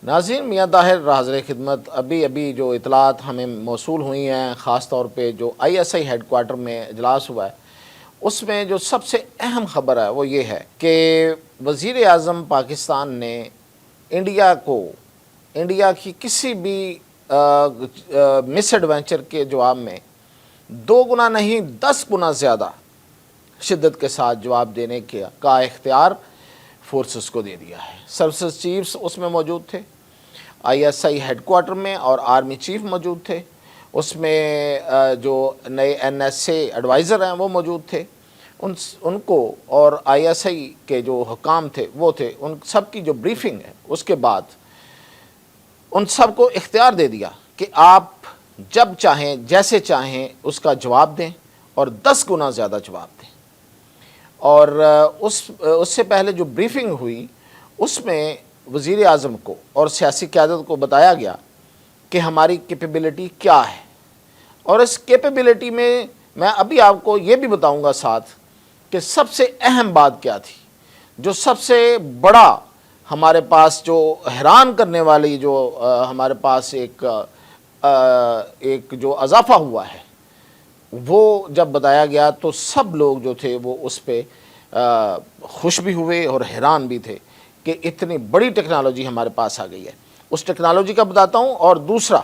ناظرین، میاں طاہر حاضر خدمت۔ ابھی جو اطلاعات ہمیں موصول ہوئی ہیں، خاص طور پہ جو ISI ہیڈ کوارٹر میں اجلاس ہوا ہے، اس میں جو سب سے اہم خبر ہے وہ یہ ہے کہ وزیر اعظم پاکستان نے انڈیا کی کسی بھی مس ایڈوینچر کے جواب میں 2 گنا نہیں 10 گنا زیادہ شدت کے ساتھ جواب دینے کا اختیار فورسز کو دے دیا ہے۔ سروسز چیفز اس میں موجود تھے، ISI ہیڈ کوارٹر میں، اور آرمی چیف موجود تھے، اس میں جو نئے NSA ایڈوائزر ہیں وہ موجود تھے، ان کو اور ISI کے جو حکام تھے وہ تھے، ان سب کی جو بریفنگ ہے اس کے بعد ان سب کو اختیار دے دیا کہ آپ جب چاہیں جیسے چاہیں اس کا جواب دیں اور 10 گنا زیادہ جواب دیں۔ اور اس سے پہلے جو بریفنگ ہوئی اس میں وزیر اعظم کو اور سیاسی قیادت کو بتایا گیا کہ ہماری کیپیبلٹی کیا ہے، اور اس کیپیبلٹی میں ابھی آپ کو یہ بھی بتاؤں گا ساتھ کہ سب سے اہم بات کیا تھی، جو سب سے بڑا ہمارے پاس جو حیران کرنے والی جو ہمارے پاس ایک جو اضافہ ہوا ہے، وہ جب بتایا گیا تو سب لوگ جو تھے وہ اس پہ خوش بھی ہوئے اور حیران بھی تھے کہ اتنی بڑی ٹیکنالوجی ہمارے پاس آ گئی ہے۔ اس ٹیکنالوجی کا بتاتا ہوں۔ اور دوسرا،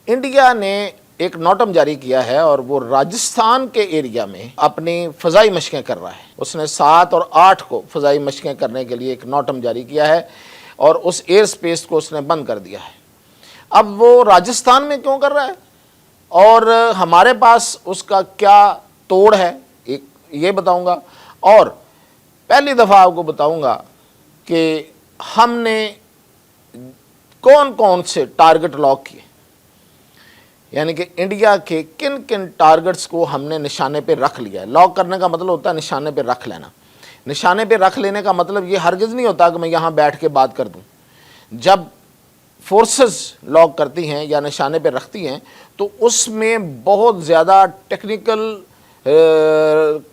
انڈیا نے ایک نوٹم جاری کیا ہے اور وہ راجستھان کے ایریا میں اپنی فضائی مشقیں کر رہا ہے۔ اس نے 7 اور 8 کو فضائی مشقیں کرنے کے لیے ایک نوٹم جاری کیا ہے اور اس ایئر سپیس کو اس نے بند کر دیا ہے۔ اب وہ راجستھان میں کیوں کر رہا ہے اور ہمارے پاس اس کا کیا توڑ ہے، یہ بتاؤں گا۔ اور پہلی دفعہ آپ کو بتاؤں گا کہ ہم نے کون کون سے ٹارگٹ لاک کیے، یعنی کہ انڈیا کے کن کن ٹارگٹس کو ہم نے نشانے پہ رکھ لیا ہے۔ لاک کرنے کا مطلب ہوتا ہے نشانے پہ رکھ لینا۔ نشانے پہ رکھ لینے کا مطلب یہ ہرگز نہیں ہوتا کہ میں یہاں بیٹھ کے بات کر دوں۔ جب فورسز لاک کرتی ہیں یا نشانے پہ رکھتی ہیں تو اس میں بہت زیادہ ٹیکنیکل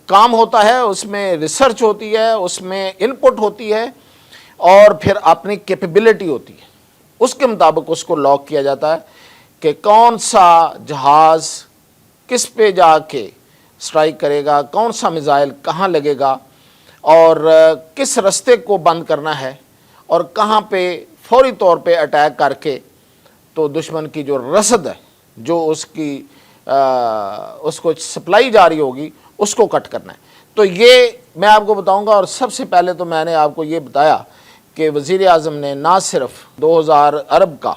کام ہوتا ہے، اس میں ریسرچ ہوتی ہے، اس میں ان پٹ ہوتی ہے، اور پھر اپنی کیپیبلٹی ہوتی ہے۔ اس کے مطابق اس کو لاک کیا جاتا ہے کہ کون سا جہاز کس پہ جا کے سٹرائک کرے گا، کون سا میزائل کہاں لگے گا، اور کس رستے کو بند کرنا ہے، اور کہاں پہ فوری طور پہ اٹیک کر کے تو دشمن کی جو رسد ہے، جو اس کو سپلائی جاری ہوگی، اس کو کٹ کرنا ہے۔ تو یہ میں آپ کو بتاؤں گا۔ اور سب سے پہلے تو میں نے آپ کو یہ بتایا کہ وزیر اعظم نے نہ صرف 2000 ارب کا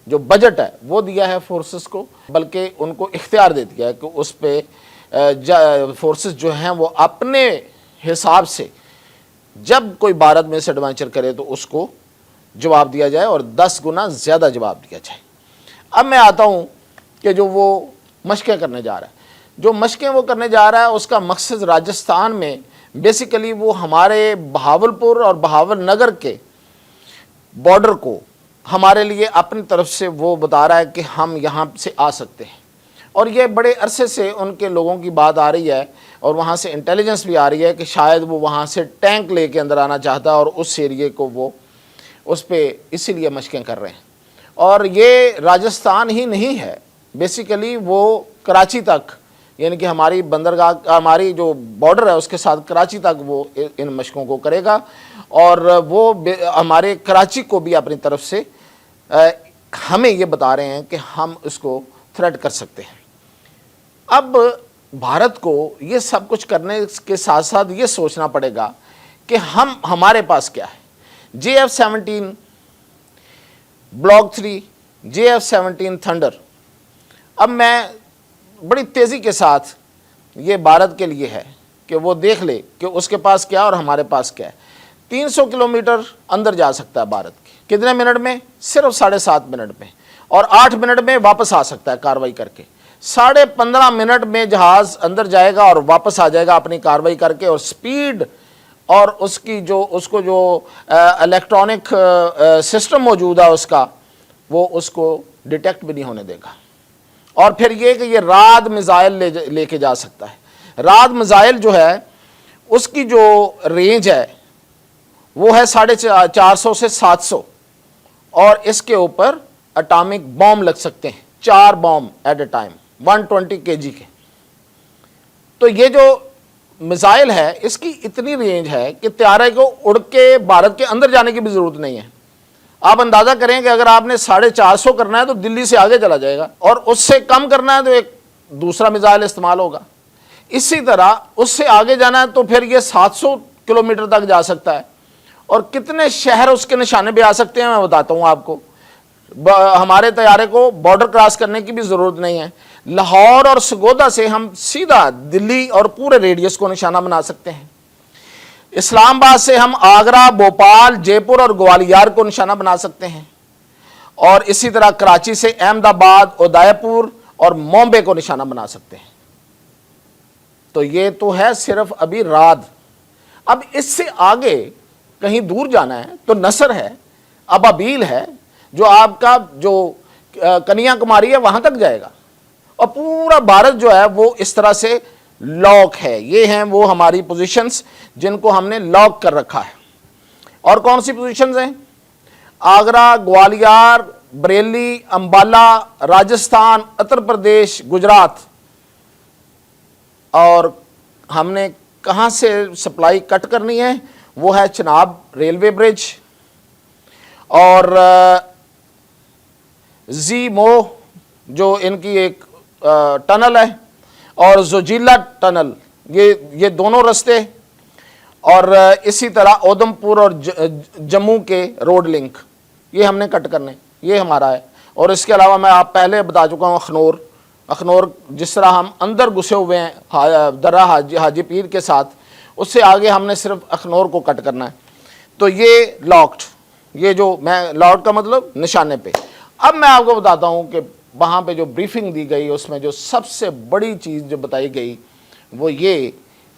جو بجٹ ہے وہ دیا ہے فورسز کو، بلکہ ان کو اختیار دے دیا ہے کہ اس پہ فورسز جو ہیں وہ اپنے حساب سے جب کوئی بھارت میں سے ایڈوینچر کرے تو اس کو جواب دیا جائے اور 10 گنا زیادہ جواب دیا جائے۔ اب میں آتا ہوں کہ جو وہ مشقیں کرنے جا رہا ہے، جو مشقیں وہ کرنے جا رہا ہے اس کا مقصد راجستھان میں بیسیکلی وہ ہمارے بہاولپور اور بہاول نگر کے بارڈر کو ہمارے لیے اپنی طرف سے وہ بتا رہا ہے کہ ہم یہاں سے آ سکتے ہیں۔ اور یہ بڑے عرصے سے ان کے لوگوں کی بات آ رہی ہے اور وہاں سے انٹیلیجنس بھی آ رہی ہے کہ شاید وہ وہاں سے ٹینک لے کے اندر آنا چاہتا ہے اور اس ایریے کو وہ اس پہ اسی لیے مشقیں کر رہے ہیں۔ اور یہ راجستھان ہی نہیں ہے، بیسیکلی وہ کراچی تک، یعنی کہ ہماری بندرگاہ، ہماری جو بارڈر ہے اس کے ساتھ کراچی تک وہ ان مشقوں کو کرے گا، اور وہ ہمارے کراچی کو بھی اپنی طرف سے ہمیں یہ بتا رہے ہیں کہ ہم اس کو تھریٹ کر سکتے ہیں۔ اب بھارت کو یہ سب کچھ کرنے کے ساتھ ساتھ یہ سوچنا پڑے گا کہ ہمارے پاس کیا ہے۔ JF-17 Block 3، JF-17 thunder. اب میں بڑی تیزی کے ساتھ یہ بھارت کے لیے ہے کہ وہ دیکھ لے کہ اس کے پاس کیا اور ہمارے پاس کیا ہے۔ 300 کلومیٹر اندر جا سکتا ہے بھارت کے، کتنے منٹ میں؟ صرف 7.5 منٹ میں، اور 8 منٹ میں واپس آ سکتا ہے کاروائی کر کے۔ 15.5 منٹ میں جہاز اندر جائے گا اور واپس آ جائے گا اپنی کاروائی کر کے، اور سپیڈ اور اس کو جو الیکٹرانک سسٹم موجود ہے اس کا، وہ اس کو ڈیٹیکٹ بھی نہیں ہونے دے گا۔ اور پھر یہ کہ یہ راد میزائل لے کے جا سکتا ہے۔ راد میزائل جو ہے اس کی جو رینج ہے وہ ہے 450 سے 700 اور اس کے اوپر اٹامک بام لگ سکتے ہیں، 4 بام ایٹ اے ٹائم 120 kg کے۔ تو یہ جو میزائل ہے اس کی اتنی رینج ہے کہ طیارے کو اڑ کے بھارت کے اندر جانے کی بھی ضرورت نہیں ہے۔ آپ اندازہ کریں کہ اگر آپ نے 450 کرنا ہے تو دلی سے آگے چلا جائے گا، اور اس سے کم کرنا ہے تو ایک دوسرا میزائل استعمال ہوگا۔ اسی طرح اس سے آگے جانا ہے تو پھر یہ 700 کلومیٹر تک جا سکتا ہے، اور کتنے شہر اس کے نشانے پہ آ سکتے ہیں میں بتاتا ہوں آپ کو۔ ہمارے طیارے کو بارڈر کراس کرنے کی بھی ضرورت نہیں ہے، لاہور اور سگودا سے ہم سیدھا دلی اور پورے ریڈیس کو نشانہ بنا سکتے ہیں۔ اسلام آباد سے ہم آگرہ، بھوپال، جے پور اور گوالیار کو نشانہ بنا سکتے ہیں، اور اسی طرح کراچی سے احمد آباد، ادے پور اور مومبے کو نشانہ بنا سکتے ہیں۔ تو یہ تو ہے صرف ابھی راد۔ اب اس سے آگے کہیں دور جانا ہے تو نصر ہے، ابابیل ہے، جو آپ کا جو کنیا کماری ہے وہاں تک جائے گا، اور پورا بھارت جو ہے وہ اس طرح سے لاک ہے۔ یہ ہیں وہ ہماری پوزیشنز جن کو ہم نے لاک کر رکھا ہے۔ اور کون سی پوزیشنز ہیں؟ آگرہ، گوالیار، بریلی، امبالہ، راجستھان، اتر پردیش، گجرات۔ اور ہم نے کہاں سے سپلائی کٹ کرنی ہے؟ وہ ہے چناب ریلوے برج، اور زی مو جو ان کی ایک ٹنل ہے، اور زوجیلا ٹنل، یہ دونوں رستے، اور اسی طرح اودم پور اور جموں کے روڈ لنک، یہ ہم نے کٹ کرنے، یہ ہمارا ہے۔ اور اس کے علاوہ میں آپ پہلے بتا چکا ہوں اخنور جس طرح ہم اندر گھسے ہوئے ہیں درہ حاجی پیر کے ساتھ، اس سے آگے ہم نے صرف اخنور کو کٹ کرنا ہے۔ تو یہ لاکڈ، یہ جو میں لاکڈ کا مطلب نشانے پہ۔ اب میں آپ کو بتاتا ہوں کہ وہاں پہ جو بریفنگ دی گئی اس میں جو سب سے بڑی چیز جو بتائی گئی وہ یہ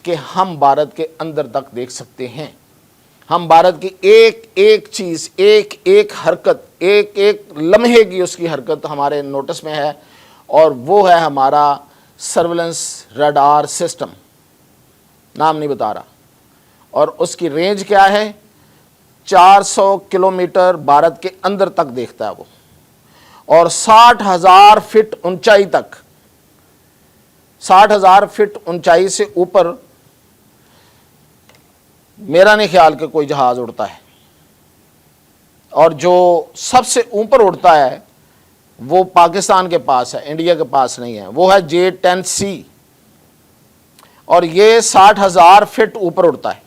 کہ ہم بھارت کے اندر تک دیکھ سکتے ہیں۔ ہم بھارت کی ایک ایک چیز، ایک ایک حرکت، ایک ایک لمحے کی اس کی حرکت ہمارے نوٹس میں ہے، اور وہ ہے ہمارا سرولنس ریڈار سسٹم، نام نہیں بتا رہا۔ اور اس کی رینج کیا ہے؟ 400 کلومیٹر بھارت کے اندر تک دیکھتا ہے وہ، اور 60,000 فٹ اونچائی تک، 60,000 فٹ اونچائی سے اوپر میرا نہیں خیال کہ کوئی جہاز اڑتا ہے۔ اور جو سب سے اوپر اڑتا ہے وہ پاکستان کے پاس ہے، انڈیا کے پاس نہیں ہے، وہ ہے J-10C، اور یہ 60,000 فٹ اوپر اڑتا ہے،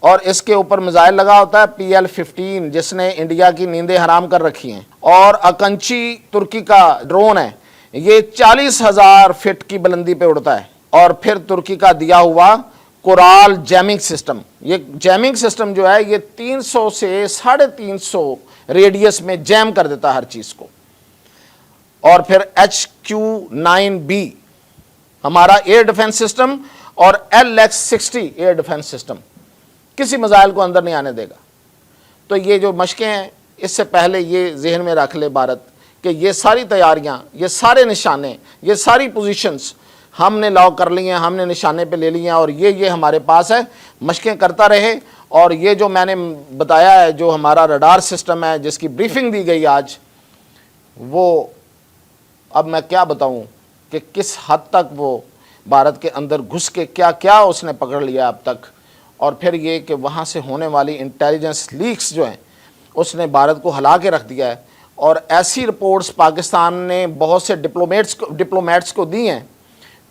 اور اس کے اوپر میزائل لگا ہوتا ہے PL-15 جس نے انڈیا کی نیندیں حرام کر رکھی ہیں، اور اکنچی ترکی کا ڈرون ہے، یہ 40,000 فٹ کی بلندی پہ اڑتا ہے، اور پھر ترکی کا دیا ہوا کورال جیمنگ سسٹم، یہ جیمنگ سسٹم جو ہے یہ 300 سے 350 ریڈیس میں جیم کر دیتا ہے ہر چیز کو۔ اور پھر HQ-9B ہمارا ایئر ڈیفنس سسٹم، اور LX-60 ایئر ڈیفنس سسٹم، کسی میزائل کو اندر نہیں آنے دے گا۔ تو یہ جو مشقیں ہیں اس سے پہلے یہ ذہن میں رکھ لے بھارت کہ یہ ساری تیاریاں، یہ سارے نشانے، یہ ساری پوزیشنز ہم نے لاک کر لی ہیں، ہم نے نشانے پہ لے لی ہیں، اور یہ ہمارے پاس ہے، مشقیں کرتا رہے۔ اور یہ جو میں نے بتایا ہے جو ہمارا ریڈار سسٹم ہے جس کی بریفنگ دی گئی آج، وہ اب میں کیا بتاؤں کہ کس حد تک وہ بھارت کے اندر گھس کے کیا کیا اس نے پکڑ لیا اب تک، اور پھر یہ کہ وہاں سے ہونے والی انٹیلیجنس لیکس جو ہیں اس نے بھارت کو ہلا کے رکھ دیا ہے۔ اور ایسی رپورٹس پاکستان نے بہت سے ڈپلومیٹس کو دی ہیں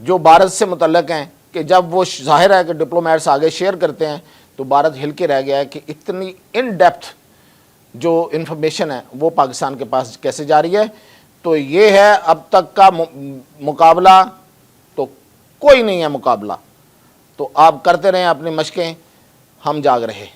جو بھارت سے متعلق ہیں، کہ جب وہ ظاہر ہے کہ ڈپلومیٹس آگے شیئر کرتے ہیں تو بھارت ہل کے رہ گیا ہے کہ اتنی ان ڈیپتھ جو انفارمیشن ہے وہ پاکستان کے پاس کیسے جاری ہے۔ تو یہ ہے اب تک کا مقابلہ، تو کوئی نہیں ہے مقابلہ۔ تو آپ کرتے رہیں اپنی مشقیں، ہم جاگ رہے۔